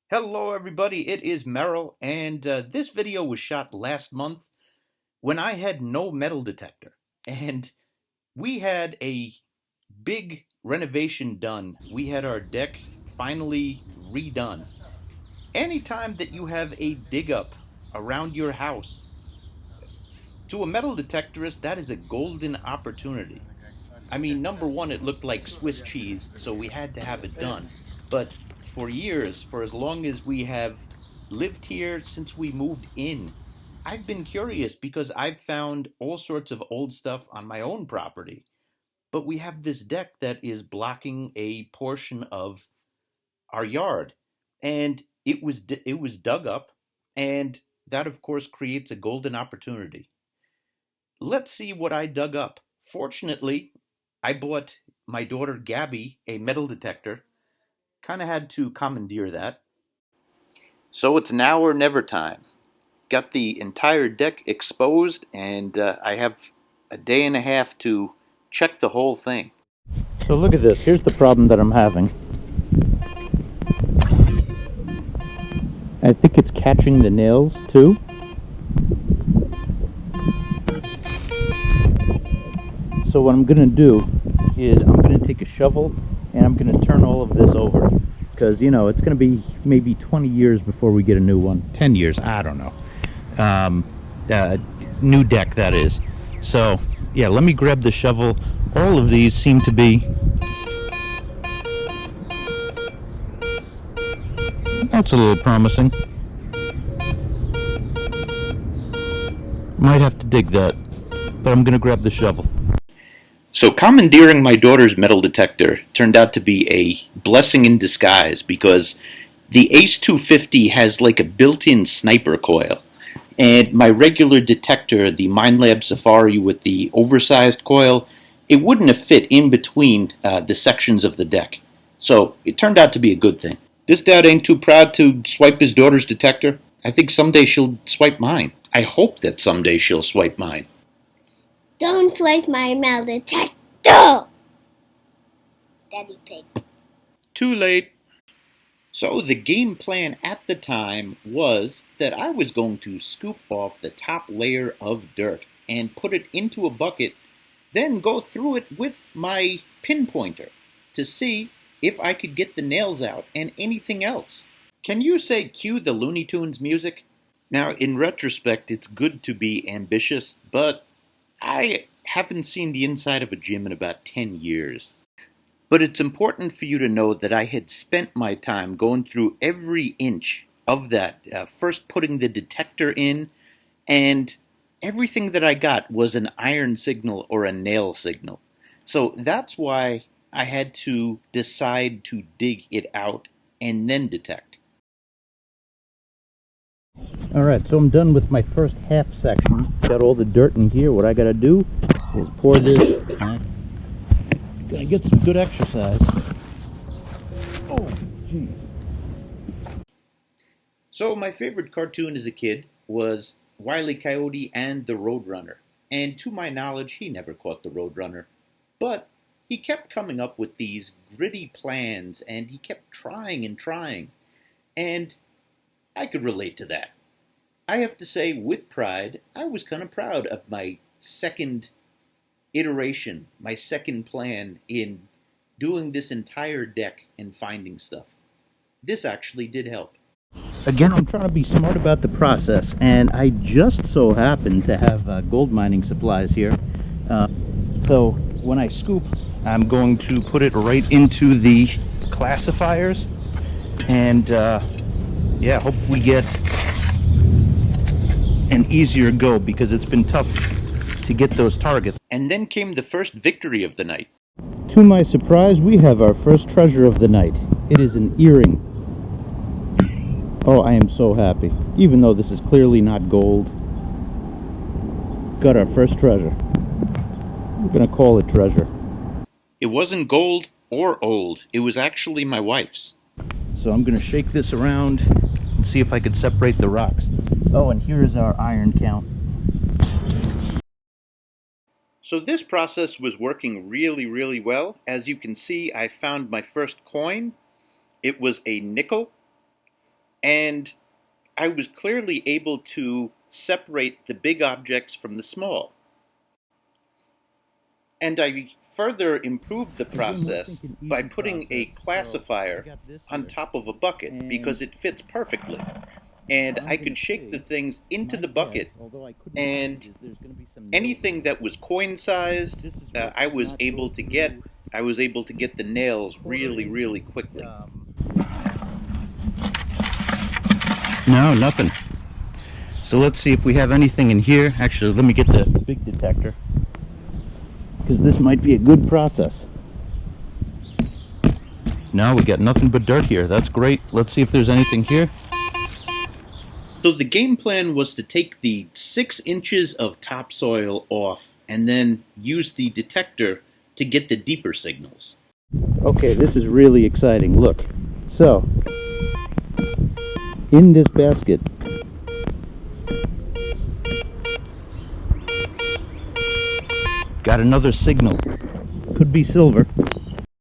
Hello everybody, it is Merrill, and this video was shot last month when I had no metal detector. And we had a big renovation done. We had our deck finally redone. Anytime that you have a dig up around your house, to a metal detectorist, that is a golden opportunity. I mean, number one, it looked like Swiss cheese, so we had to have it done. But for years, for as long as we have lived here since we moved in, I've been curious because I've found all sorts of old stuff on my own property. But we have this deck that is blocking a portion of our yard, and it was dug up, and that of course creates a golden opportunity. Let's see what I dug up. Fortunately, I bought my daughter Gabby a metal detector. Kind of had to commandeer that. So it's now or never time. Got the entire deck exposed, and I have a day and a half to check the whole thing. So look at this. Here's the problem that I'm having. I think it's catching the nails too. So what I'm going to do is I'm going to take a shovel and I'm going to turn all of this over. Because, you know, it's going to be maybe 20 years before we get a new one. 10 years, I don't know. New deck, that is. So, yeah, let me grab the shovel. All of these seem to be... That's a little promising. Might have to dig that, but I'm going to grab the shovel. So commandeering my daughter's metal detector turned out to be a blessing in disguise because the Ace 250 has like a built-in sniper coil. And my regular detector, the Minelab Safari with the oversized coil, it wouldn't have fit in between the sections of the deck. So it turned out to be a good thing. This dad ain't too proud to swipe his daughter's detector. I think someday she'll swipe mine. I hope that someday she'll swipe mine. Don't swipe my metal detector! Daddy pig. Too late. So the game plan at the time was that I was going to scoop off the top layer of dirt and put it into a bucket, then go through it with my pinpointer to see if I could get the nails out and anything else. Can you say cue the Looney Tunes music? Now, in retrospect, it's good to be ambitious, but I haven't seen the inside of a gym in about 10 years. But it's important for you to know that I had spent my time going through every inch of that, first putting the detector in, and everything that I got was an iron signal or a nail signal. So that's why I had to decide to dig it out and then detect. Alright, so I'm done with my first half section. Got all the dirt in here. What I gotta do is pour this. Gonna get some good exercise. Oh, geez. So my favorite cartoon as a kid was Wile E. Coyote and the Roadrunner. And to my knowledge, he never caught the Roadrunner. But he kept coming up with these gritty plans, and he kept trying and trying. And I could relate to that. I have to say, with pride, I was kind of proud of my second iteration, my second plan in doing this entire deck and finding stuff. This actually did help. Again, I'm trying to be smart about the process, and I just so happen to have gold mining supplies here. So when I scoop, I'm going to put it right into the classifiers, and yeah, hope we get an easier go because it's been tough to get those targets. And then came the first victory of the night. To my surprise, we have our first treasure of the night. It is an earring. Oh, I am so happy. Even though this is clearly not gold. Got our first treasure. We're gonna call it treasure. It wasn't gold or old. It was actually my wife's. So I'm gonna shake this around and see if I could separate the rocks. Oh, and here's our iron count. So this process was working really, really well. As you can see, I found my first coin. It was a nickel. and I was clearly able to separate the big objects from the small. And I further improved the Again, we're process thinking by easy putting a process. So I classifier got this on here, top of a bucket because and it fits perfectly. And I'm I gonna could shake the say things into my the guess, bucket, although I couldn't find it, and is there's gonna be some nails in anything here. that was coin sized, This is what I did was not go able to get. through I was able to get the nails quarter really, inch. really quickly. No, nothing. So let's see if we have anything in here. Actually, let me get the big detector, because this might be a good process. No, we got nothing but dirt here. That's great. Let's see if there's anything here. So the game plan was to take the 6 inches of topsoil off and then use the detector to get the deeper signals. Okay, this is really exciting. Look. So, in this basket, got another signal. Could be silver.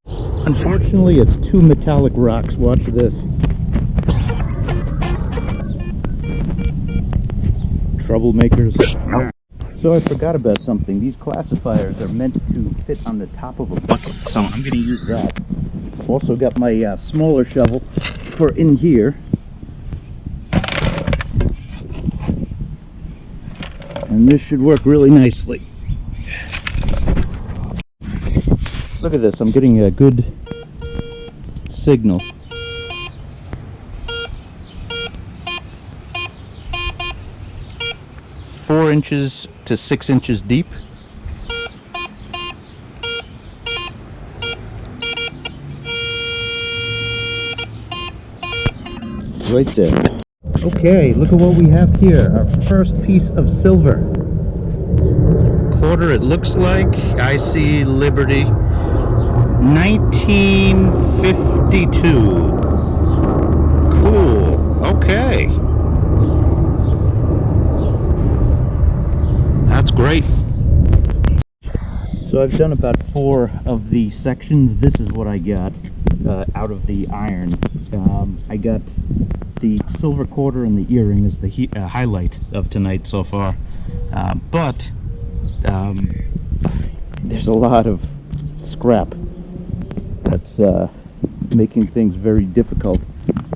Unfortunately, it's 2 metallic rocks. Watch this. Troublemakers. So I forgot about something. These classifiers are meant to fit on the top of a bucket, so I'm going to use that. Also got my smaller shovel for in here. And this should work really nicely. Look at this, I'm getting a good signal. Four inches to 6 inches deep. Right there. Okay, look at what we have here. Our first piece of silver. Quarter it looks like. I see Liberty. 1952. Cool. Okay. That's great. So I've done about 4 of the sections. This is what I got out of the iron. I got the silver quarter and the earring is the highlight of tonight so far. But there's a lot of scrap that's making things very difficult.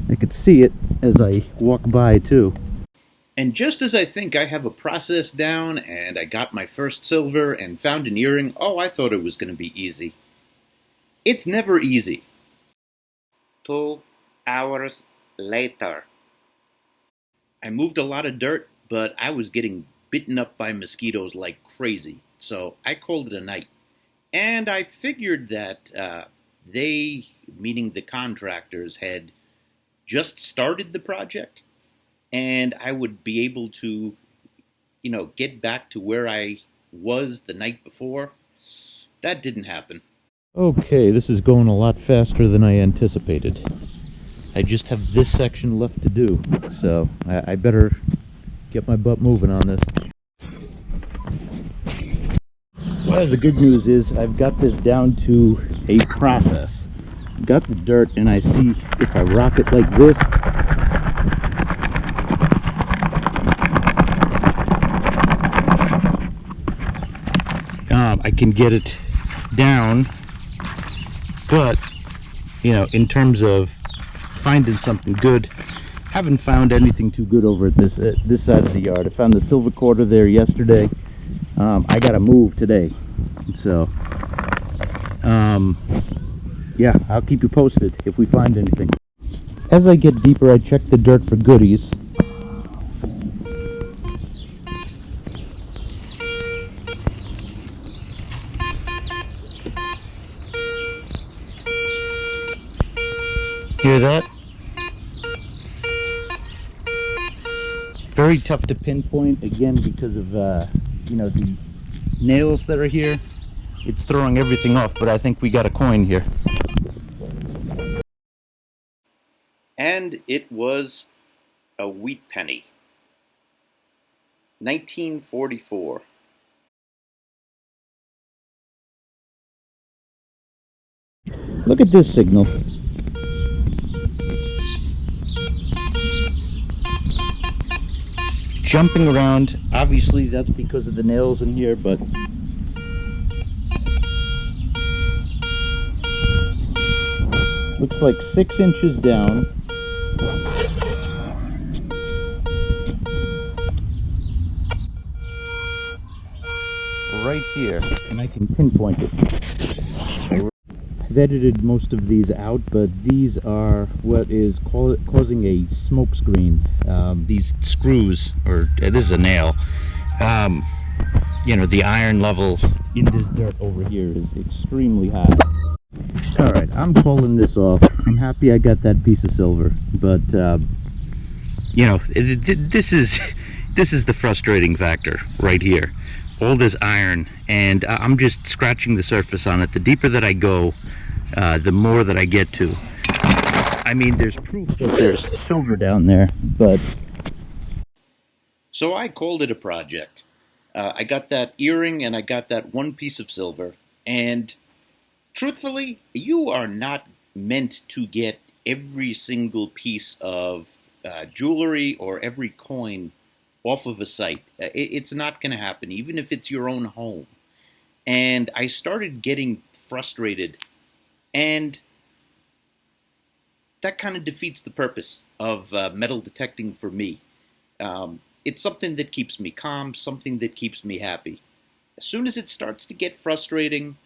I could see it as I walk by too. And just as I think I have a process down and I got my first silver and found an earring, I thought it was going to be easy. It's never easy. 2 hours later. I moved a lot of dirt, but I was getting bitten up by mosquitoes like crazy, so I called it a night. And I figured that they, meaning the contractors, had just started the project, and I would be able to, get back to where I was the night before. That didn't happen. Okay, this is going a lot faster than I anticipated. I just have this section left to do, so I better get my butt moving on this. Well, the good news is I've got this down to a process. Got the dirt, and I see if I rock it like this, I can get it down. But, in terms of finding something good, haven't found anything too good over at this side of the yard. I found the silver quarter there yesterday. I gotta move today, so yeah, I'll keep you posted if we find anything. As I get deeper, I check the dirt for goodies. Hear that? Very tough to pinpoint, again, because of the nails that are here. It's throwing everything off, but I think we got a coin here. And it was a wheat penny. 1944. Look at this signal. jumping around. Obviously that's because of the nails in here, but looks like 6 inches down. Right here, and I can pinpoint it. I've edited most of these out, but these are what is causing a smoke screen. These screws, or this is a nail, you know, the iron level in this dirt over here is extremely high. Alright, I'm pulling this off. I'm happy I got that piece of silver, but you know, this is the frustrating factor right here. All this iron, and I'm just scratching the surface on it. The deeper that I go, the more that I get to. I mean, there's proof that there's silver down there, but... So I called it a project. I got that earring and I got that one piece of silver, and truthfully, you are not meant to get every single piece of jewelry or every coin off of a site. It's not going to happen, even if it's your own home. And I started getting frustrated, and that kind of defeats the purpose of metal detecting for me. It's something that keeps me calm, something that keeps me happy. As soon as it starts to get frustrating,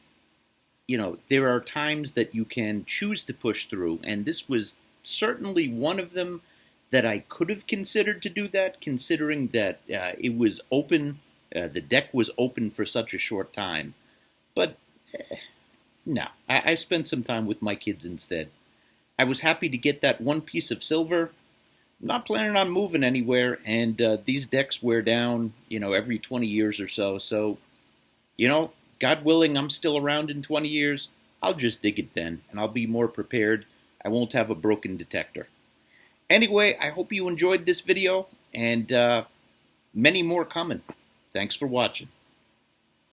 you know, there are times that you can choose to push through, and this was certainly one of them that I could have considered to do that, considering that it was open, the deck was open for such a short time. But no, I spent some time with my kids instead. I was happy to get that one piece of silver. I'm not planning on moving anywhere, and these decks wear down, you know, every 20 years or so. So, you know, God willing, I'm still around in 20 years. I'll just dig it then, and I'll be more prepared. I won't have a broken detector. Anyway, I hope you enjoyed this video, and many more coming. Thanks for watching.